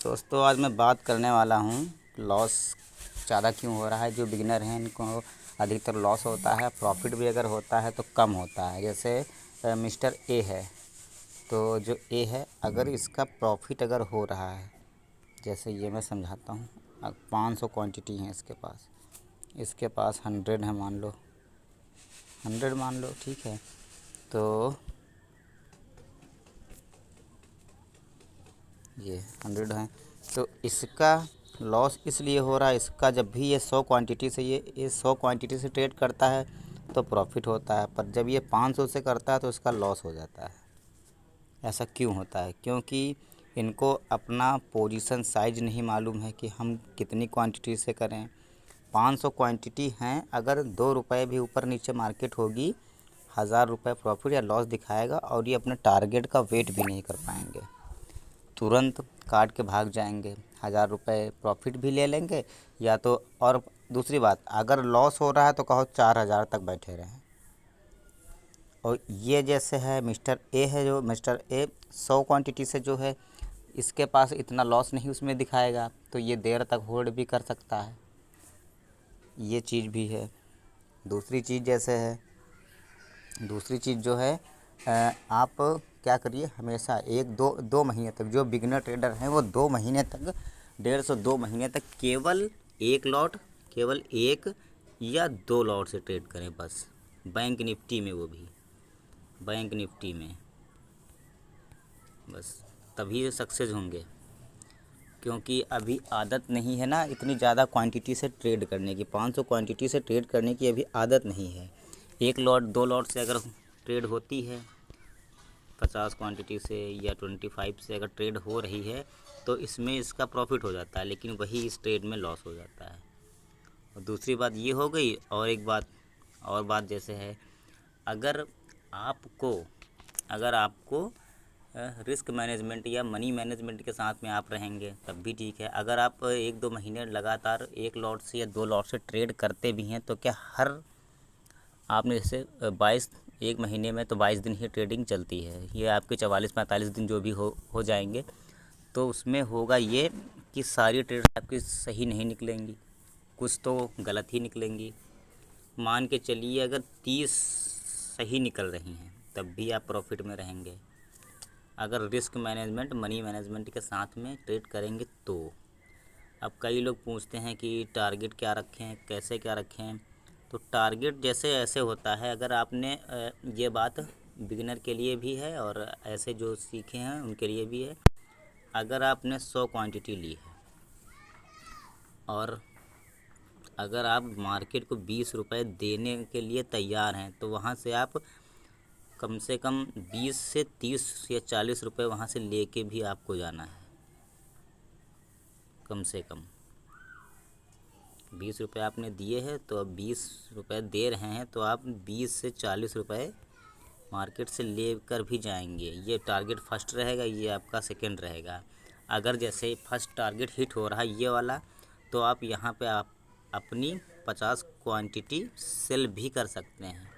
दोस्तों आज मैं बात करने वाला हूँ लॉस ज़्यादा क्यों हो रहा है। जो बिगिनर हैं इनको अधिकतर लॉस होता है, प्रॉफिट भी अगर होता है तो कम होता है। जैसे मिस्टर ए है, तो जो ए है अगर इसका प्रॉफिट अगर हो रहा है, जैसे ये मैं समझाता हूँ। 500 क्वांटिटी है इसके पास 100 है, मान लो 100 मान लो, ठीक है। तो ये 100 है, तो इसका लॉस इसलिए हो रहा है। इसका जब भी ये 100 क्वांटिटी से ये 100 क्वांटिटी से ट्रेड करता है तो प्रॉफिट होता है, पर जब ये 500 से करता है तो इसका लॉस हो जाता है। ऐसा क्यों होता है? क्योंकि इनको अपना पोजीशन साइज नहीं मालूम है कि हम कितनी क्वांटिटी से करें। 500 क्वांटिटी हैं, अगर 2 रुपये भी ऊपर नीचे मार्केट होगी, 1000 रुपये प्रॉफिट या लॉस दिखाएगा और ये अपने टारगेट का वेट भी नहीं कर पाएंगे, तुरंत काट के भाग जाएंगे। 1000 रुपये प्रॉफिट भी ले लेंगे या तो, और दूसरी बात, अगर लॉस हो रहा है तो कहो 4000 तक बैठे रहें। और ये जैसे है मिस्टर ए है, जो मिस्टर ए 100 क्वांटिटी से जो है इसके पास इतना लॉस नहीं उसमें दिखाएगा, तो ये देर तक होल्ड भी कर सकता है। ये चीज़ भी है। दूसरी चीज़ जैसे है, दूसरी चीज़ जो है, आप क्या करिए, हमेशा 1-2 महीने तक, जो बिगिनर ट्रेडर हैं वो 2 महीने तक, 1.5 से 2 महीने तक केवल एक लॉट, केवल एक या 2 लॉट से ट्रेड करें बस। बैंक निफ्टी में, वो भी बैंक निफ्टी में बस, तभी सक्सेस होंगे। क्योंकि अभी आदत नहीं है ना इतनी ज़्यादा क्वांटिटी से ट्रेड करने की। 500 क्वांटिटी से ट्रेड करने की अभी आदत नहीं है। एक लॉट 2 लॉट से अगर ट्रेड होती है, 50 क्वांटिटी से या 25 से अगर ट्रेड हो रही है तो इसमें इसका प्रॉफिट हो जाता है, लेकिन वही इस ट्रेड में लॉस हो जाता है। और दूसरी बात ये हो गई। और एक बात जैसे है, अगर आपको रिस्क मैनेजमेंट या मनी मैनेजमेंट के साथ में आप रहेंगे तब भी ठीक है। अगर आप 1-2 महीने लगातार एक लॉट से या 2 लॉट से ट्रेड करते भी हैं तो क्या आपने जैसे 22 एक महीने में तो 22 दिन ही ट्रेडिंग चलती है, ये आपके 44-45 दिन जो भी हो जाएंगे, तो उसमें होगा ये कि सारी ट्रेड आपकी सही नहीं निकलेंगी, कुछ तो गलत ही निकलेंगी। मान के चलिए अगर 30 सही निकल रही हैं तब भी आप प्रॉफिट में रहेंगे, अगर रिस्क मैनेजमेंट मनी मैनेजमेंट के साथ में ट्रेड करेंगे तो। अब कई लोग पूछते हैं कि टारगेट क्या रखें, कैसे क्या रखें। तो टारगेट जैसे ऐसे होता है, अगर आपने ये बात बिगिनर के लिए भी है और ऐसे जो सीखे हैं उनके लिए भी है। अगर आपने 100 क्वांटिटी ली है और अगर आप मार्केट को 20 रुपये देने के लिए तैयार हैं, तो वहाँ से आप कम से कम 20 से 30 या 40 रुपये वहाँ से लेके भी आपको जाना है। कम से कम 20 रुपये आपने दिए हैं, तो अब 20 रुपये दे रहे हैं, तो आप 20 से 40 रुपये मार्केट से ले कर भी जाएंगे। ये टारगेट फर्स्ट रहेगा, ये आपका सेकंड रहेगा। अगर जैसे फर्स्ट टारगेट हिट हो रहा है ये वाला, तो आप यहाँ पे आप अपनी 50 क्वांटिटी सेल भी कर सकते हैं।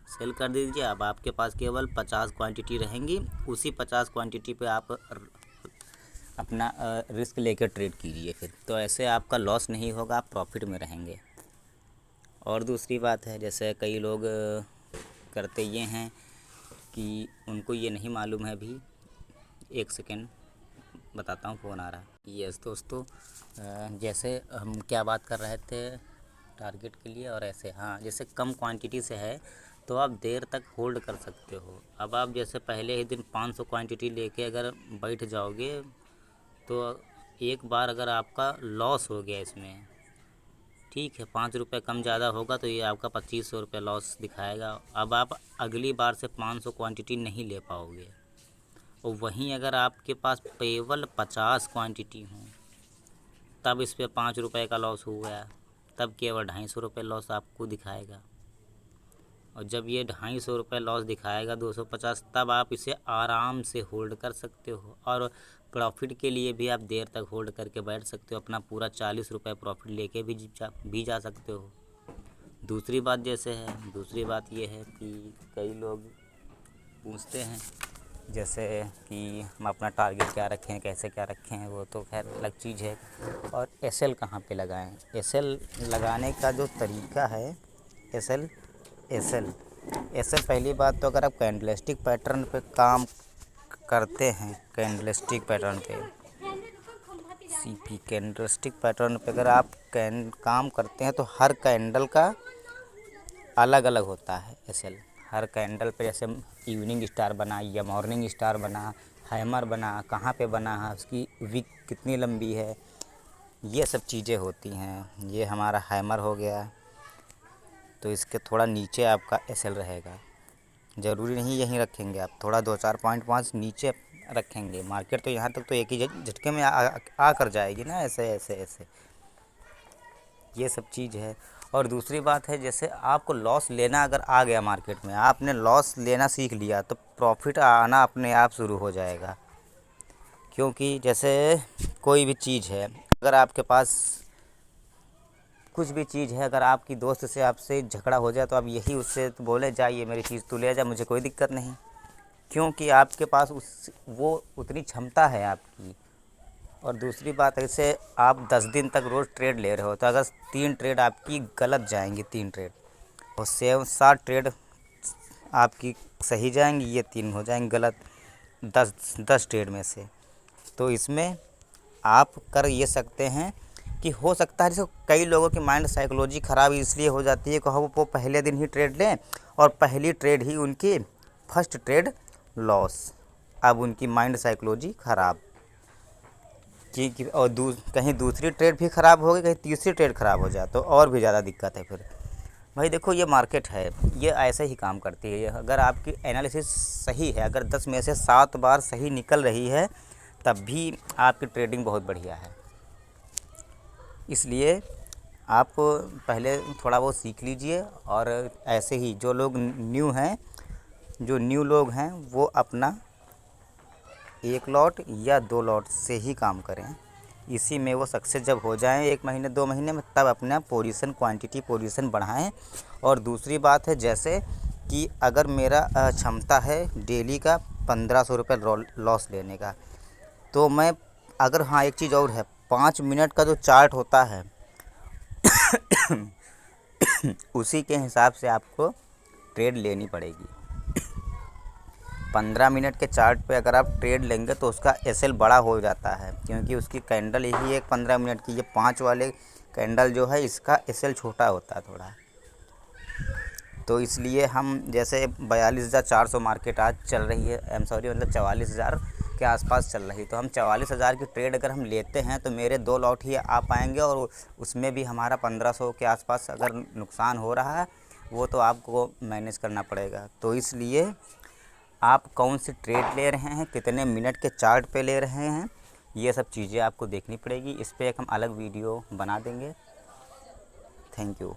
सेल कर दीजिए। अब आपके पास केवल 50 क्वांटिटी रहेंगी, उसी 50 क्वांटिटी पे आप अपना रिस्क लेकर ट्रेड कीजिए फिर, तो ऐसे आपका लॉस नहीं होगा, आप प्रॉफिट में रहेंगे। और दूसरी बात है, जैसे कई लोग करते ये हैं कि उनको ये नहीं मालूम है। भी एक सेकेंड बताता हूँ, फ़ोन आ रहा है। यस दोस्तों, जैसे हम क्या बात कर रहे थे टारगेट के लिए, और ऐसे, हाँ, जैसे कम क्वांटिटी से है तो आप देर तक होल्ड कर सकते हो। अब आप जैसे पहले ही दिन 500 क्वांटिटी लेके अगर बैठ जाओगे तो एक बार अगर आपका लॉस हो गया इसमें, ठीक है, 5 रुपये कम ज़्यादा होगा तो ये आपका 2500 रुपये लॉस दिखाएगा। अब आप अगली बार से 500 क्वांटिटी नहीं ले पाओगे। और वहीं अगर आपके पास केवल 50 क्वांटिटी हों, तब इस पर 5 रुपये का लॉस हो गया, तब केवल 250 रुपये लॉस आपको दिखाएगा। और जब ये 250 रुपये लॉस दिखाएगा 250, तब आप इसे आराम से होल्ड कर सकते हो। और प्रॉफिट के लिए भी आप देर तक होल्ड करके बैठ सकते हो, अपना पूरा 40 रुपये प्रॉफिट लेके भी जा सकते हो। दूसरी बात जैसे है, दूसरी बात ये है कि कई लोग पूछते हैं जैसे कि हम अपना टारगेट क्या रखें, कैसे क्या रखें, वो तो खैर अलग चीज़ है। और एसएल कहाँ पे लगाएं? एसएल लगाने का जो तरीका है, एसएल एसएल एसएल पहली बात तो अगर आप कैंडलस्टिक पैटर्न पे काम करते हैं, कैंडलस्टिक पैटर्न पे, सीपी कैंडलस्टिक पैटर्न पे अगर आप काम करते हैं तो हर कैंडल का अलग अलग होता है एसएल। हर कैंडल पे जैसे इवनिंग स्टार बना या मॉर्निंग स्टार बना, हैमर बना, कहाँ पे बना है, उसकी विक कितनी लंबी है, ये सब चीज़ें होती हैं। ये हमारा हैमर हो गया, तो इसके थोड़ा नीचे आपका एसएल रहेगा। ज़रूरी नहीं यहीं रखेंगे आप, थोड़ा 2-4.5 नीचे रखेंगे। मार्केट तो यहाँ तक तो एक ही झटके में आ कर जाएगी ना, ऐसे ऐसे ऐसे, ये सब चीज़ है। और दूसरी बात है, जैसे आपको लॉस लेना अगर आ गया मार्केट में, आपने लॉस लेना सीख लिया तो प्रॉफिट आना अपने आप शुरू हो जाएगा। क्योंकि जैसे कोई भी चीज़ है, अगर आपके पास कुछ भी चीज़ है, अगर आपकी दोस्त से आपसे झगड़ा हो जाए तो आप यही उससे तो बोले जाइए मेरी चीज़ तू ले जा, मुझे कोई दिक्कत नहीं, क्योंकि आपके पास उस वो उतनी क्षमता है आपकी। और दूसरी बात है, जैसे आप 10 दिन तक रोज़ ट्रेड ले रहे हो, तो अगर 3 ट्रेड आपकी गलत जाएंगी, 3 ट्रेड और 7 ट्रेड आपकी सही जाएंगी, ये 3 हो जाएंगी गलत 10 ट्रेड में से। तो इसमें आप कर ये सकते हैं कि हो सकता है, जैसे कई लोगों की माइंड साइकोलॉजी ख़राब इसलिए हो जाती है कि वो पहले दिन ही ट्रेड लें और पहली ट्रेड ही उनकी फर्स्ट ट्रेड लॉस। अब उनकी माइंड साइकोलॉजी ख़राब कि और कहीं दूसरी ट्रेड भी ख़राब हो गई, कहीं तीसरी ट्रेड ख़राब हो जाए तो और भी ज़्यादा दिक्कत है फिर। भाई देखो, ये मार्केट है, ये ऐसे ही काम करती है। अगर आपकी एनालिसिस सही है, अगर 10 में से 7 बार सही निकल रही है, तब भी आपकी ट्रेडिंग बहुत बढ़िया है। इसलिए आप पहले थोड़ा बहुत सीख लीजिए। और ऐसे ही जो लोग न्यू हैं, जो न्यू लोग हैं, वो अपना 1 लॉट या 2 लॉट से ही काम करें। इसी में वो सक्सेस जब हो जाएं 1 महीने 2 महीने में, तब अपना पोजीशन क्वांटिटी पोजीशन बढ़ाएं। और दूसरी बात है, जैसे कि अगर मेरा क्षमता है डेली का 1500 रुपये लॉस लेने का, तो मैं अगर, हाँ एक चीज़ और है, 5 मिनट का जो चार्ट होता है उसी के हिसाब से आपको ट्रेड लेनी पड़ेगी। 15 मिनट के चार्ट पे अगर आप ट्रेड लेंगे तो उसका एसएल बड़ा हो जाता है, क्योंकि उसकी कैंडल ही एक 15 मिनट की, ये 5 वाले कैंडल जो है इसका एसएल छोटा होता है थोड़ा। तो इसलिए हम, जैसे 42,400 मार्केट आज चल रही है, मतलब 44,000 के आसपास चल रही, तो हम 44,000 की ट्रेड अगर हम लेते हैं तो मेरे 2 लॉट ही आ पाएंगे, और उसमें भी हमारा 1500 के आसपास अगर नुकसान हो रहा है, वो तो आपको मैनेज करना पड़ेगा। तो इसलिए आप कौन सी ट्रेड ले रहे हैं, कितने मिनट के चार्ट पे ले रहे हैं, ये सब चीज़ें आपको देखनी पड़ेगी। इस पे एक हम अलग वीडियो बना देंगे। Thank you.